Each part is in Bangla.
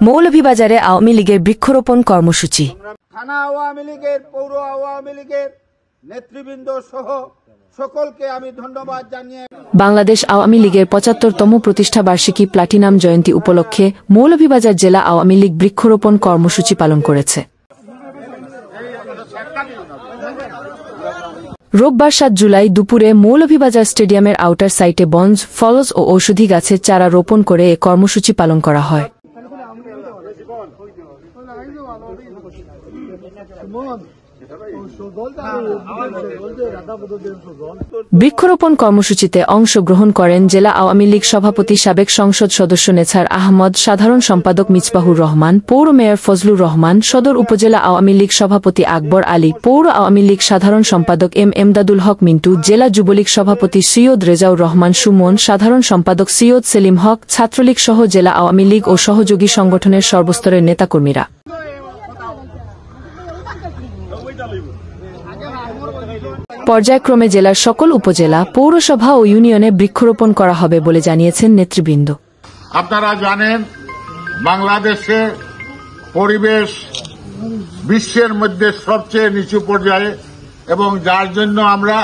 মৌলভীবাজারে আওয়ামী লীগের বৃক্ষরোপণ কর্মসূচি। থানা আওয়ামী লীগের, পৌর আওয়ামী লীগের নেতৃবৃন্দ সহ সকলকে আমি ধন্যবাদ জানিয়ে বাংলাদেশ আওয়ামী লীগের ৭৫তম প্রতিষ্ঠা বার্ষিকী প্লাটিনাম জয়ন্তী উপলক্ষে মৌলভীবাজার জেলা আওয়ামী লীগ বৃক্ষরোপণ কর্মসূচি পালন করেছে। রোববার ৭ জুলাই দুপুরে মৌলভীবাজার স্টেডিয়ামের আউটার সাইটে বঞ্জ, ফলজ ও ঔষধি গাছের চারা রোপণ করে এ কর্মসূচি পালন করা হয়। বৃক্ষরোপণ কর্মসূচিতে অংশগ্রহণ করেন জেলা আওয়ামী লীগ সভাপতি, সাবেক সংসদ সদস্য নেছার আহমদ, সাধারণ সম্পাদক মিছবাহুর রহমান, পৌর মেয়র ফজলুর রহমান, সদর উপজেলা আওয়ামী লীগ সভাপতি আকবর আলী, পৌর আওয়ামী লীগ সাধারণ সম্পাদক এমদাদুল হক মিন্টু, জেলা যুবলীগ সভাপতি সৈয়দ রেজাউর রহমান সুমন, সাধারণ সম্পাদক সৈয়দ সেলিম হক, ছাত্রলীগ সহ জেলা আওয়ামী লীগ ও সহযোগী সংগঠনের সর্বস্তরের নেতাকর্মীরা। পর্যায়ক্রমে জেলার সকল উপজেলা, পৌরসভা ও ইউনিয়নে বৃক্ষরোপণ করা হবে বলে জানিয়েছেন নেতৃবৃন্দ। আপনারা জানেন, বাংলাদেশে পরিবেশ বিশ্বের মধ্যে সবচেয়ে নিচু পর্যায়ে, এবং যার জন্য আমরা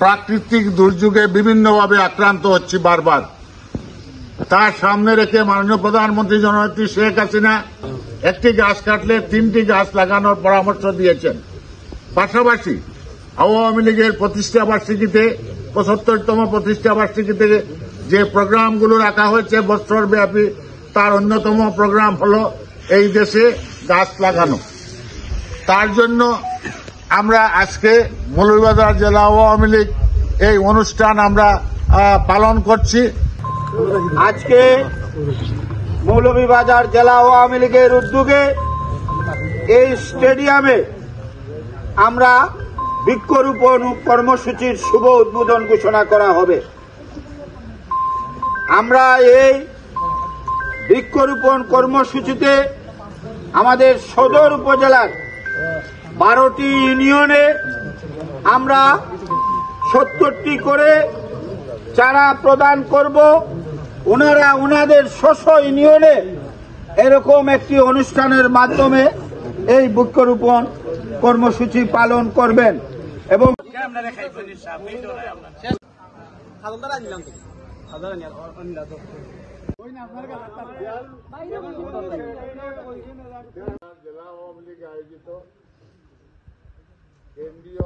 প্রাকৃতিক দুর্যোগে বিভিন্নভাবে আক্রান্ত হচ্ছি বারবার। তার সামনে রেখে মাননীয় প্রধানমন্ত্রী জননেত্রী শেখ হাসিনা একটি গাছ কাটলে 3টি গাছ লাগানোর পরামর্শ দিয়েছেন। পাশাপাশি আওয়ামী লীগের প্রতিষ্ঠা বার্ষিকীতে, ৭৫তম প্রতিষ্ঠা বার্ষিকীতে যে প্রোগ্রামগুলো রাখা হয়েছে বছরব্যাপী, তার অন্যতম প্রোগ্রাম হল এই দেশে গাছ লাগানো। তার জন্য আমরা আজকে মৌলভীবাজার জেলা আওয়ামী লীগ এই অনুষ্ঠান আমরা পালন করছি। আজকে মৌলভীবাজার জেলা আওয়ামী লীগের উদ্যোগে এই স্টেডিয়ামে আমরা বৃক্ষরোপণ কর্মসূচির শুভ উদ্বোধন ঘোষণা করা হবে। আমরা এই বৃক্ষরোপণ কর্মসূচিতে আমাদের সদর উপজেলার 12টি ইউনিয়নে আমরা 70টি করে চারা প্রদান করব। ওনারা ওনাদের স্ব ইউনিয়নে এরকম একটি অনুষ্ঠানের মাধ্যমে এই বৃক্ষরোপণ কর্মসূচি পালন করবেন। এবং জেলা আওয়ামী লীগ আয়োজিত কেন্দ্রীয়